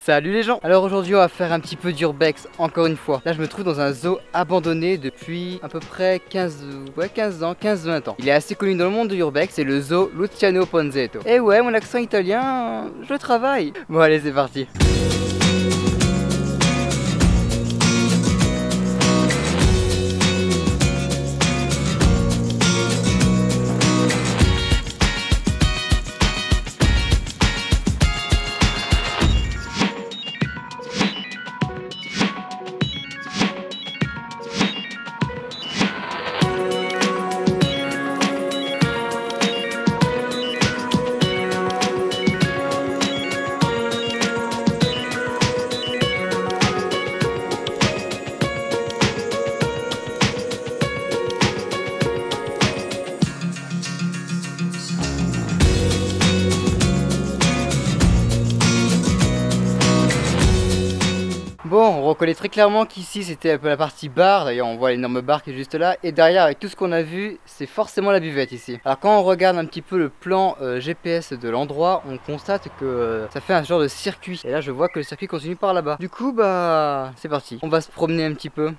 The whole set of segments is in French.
Salut les gens. Alors aujourd'hui on va faire un petit peu d'urbex encore une fois. Là je me trouve dans un zoo abandonné depuis à peu près 15 ans, 15-20 ans. Il est assez connu dans le monde de l'urbex, c'est le zoo Luciano Ponzetto. Et ouais, mon accent italien, je travaille. Bon allez, c'est parti. Bon, on reconnaît très clairement qu'ici c'était un peu la partie bar, d'ailleurs on voit l'énorme bar qui est juste là, et derrière avec tout ce qu'on a vu, c'est forcément la buvette ici. Alors quand on regarde un petit peu le plan GPS de l'endroit, on constate que ça fait un genre de circuit, et là je vois que le circuit continue par là-bas. Du coup bah c'est parti, on va se promener un petit peu.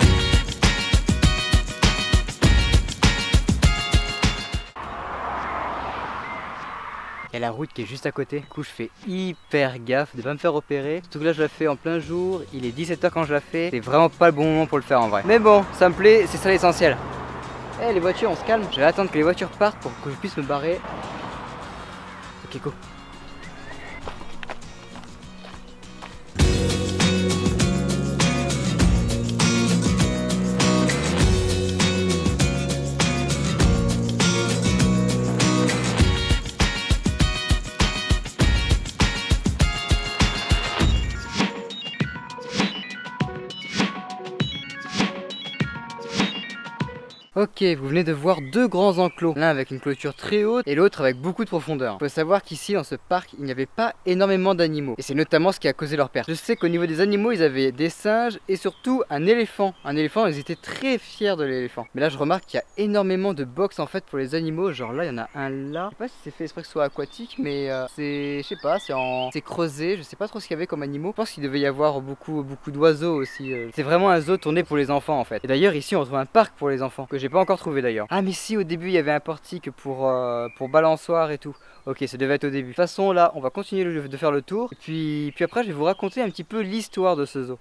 Il y a la route qui est juste à côté, du coup je fais hyper gaffe de pas me faire repérer. Surtout que là je la fais en plein jour, il est 17 h quand je la fais, c'est vraiment pas le bon moment pour le faire en vrai. Mais bon, ça me plaît, c'est ça l'essentiel. Eh les voitures, on se calme, je vais attendre que les voitures partent pour que je puisse me barrer. Ok go. Ok, vous venez de voir deux grands enclos, l'un avec une clôture très haute et l'autre avec beaucoup de profondeur. Il faut savoir qu'ici dans ce parc il n'y avait pas énormément d'animaux et c'est notamment ce qui a causé leur perte. Je sais qu'au niveau des animaux ils avaient des singes et surtout un éléphant. Un éléphant, ils étaient très fiers de l'éléphant. Mais là je remarque qu'il y a énormément de box en fait pour les animaux. Genre là il y en a un là, je sais pas si c'est fait exprès que ce soit aquatique mais c'est, je sais pas, c'est creusé. Je sais pas trop ce qu'il y avait comme animaux. Je pense qu'il devait y avoir beaucoup d'oiseaux aussi. C'est vraiment un zoo tourné pour les enfants en fait. Et d'ailleurs ici on retrouve un parc pour les enfants que j'ai pas encore trouvé d'ailleurs. Ah mais si, au début il y avait un portique pour balançoire et tout. Ok, ça devait être au début. De toute façon là on va continuer de faire le tour. Et puis après je vais vous raconter un petit peu l'histoire de ce zoo.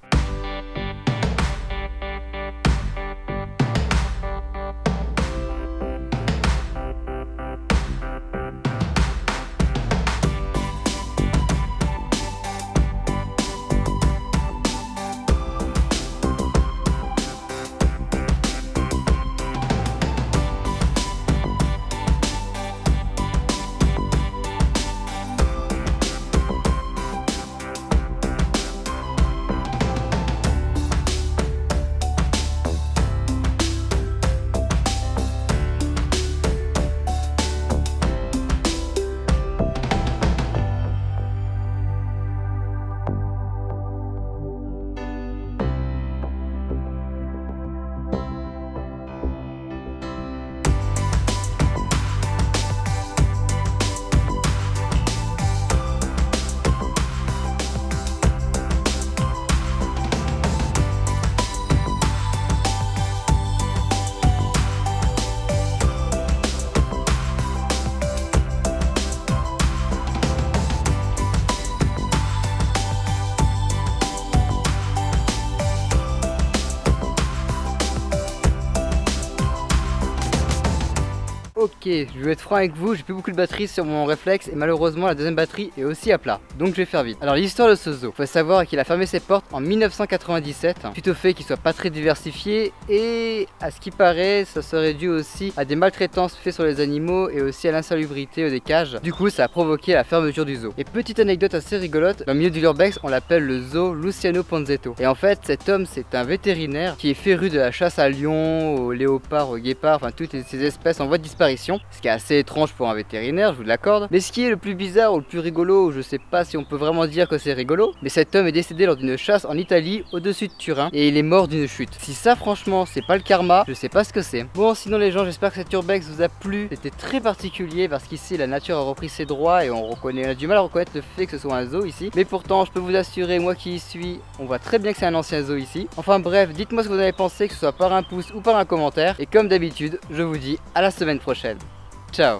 Ok, je vais être franc avec vous, j'ai plus beaucoup de batterie sur mon réflexe et malheureusement la deuxième batterie est aussi à plat. Donc je vais faire vite. Alors l'histoire de ce zoo, faut savoir qu'il a fermé ses portes en 1997 suite au fait qu'il soit pas très diversifié et à ce qui paraît ça serait dû aussi à des maltraitances faites sur les animaux et aussi à l'insalubrité des cages. Du coup ça a provoqué la fermeture du zoo. Et petite anecdote assez rigolote, dans le milieu du l'urbex on l'appelle le zoo Luciano Ponzetto. Et en fait cet homme c'est un vétérinaire qui est féru de la chasse à lions, aux léopards, aux guépards, enfin toutes ces espèces en voie de disparition. opération, ce qui est assez étrange pour un vétérinaire, je vous l'accorde. Mais ce qui est le plus bizarre ou le plus rigolo, je sais pas si on peut vraiment dire que c'est rigolo, mais cet homme est décédé lors d'une chasse en Italie au-dessus de Turin et il est mort d'une chute. Si ça franchement c'est pas le karma, je sais pas ce que c'est. Bon sinon les gens, j'espère que cet urbex vous a plu. C'était très particulier parce qu'ici la nature a repris ses droits et on a du mal à reconnaître le fait que ce soit un zoo ici. Mais pourtant je peux vous assurer, moi qui y suis, on voit très bien que c'est un ancien zoo ici. Enfin bref, dites-moi ce que vous en avez pensé, que ce soit par un pouce ou par un commentaire. Et comme d'habitude, je vous dis à la semaine prochaine. Ciao.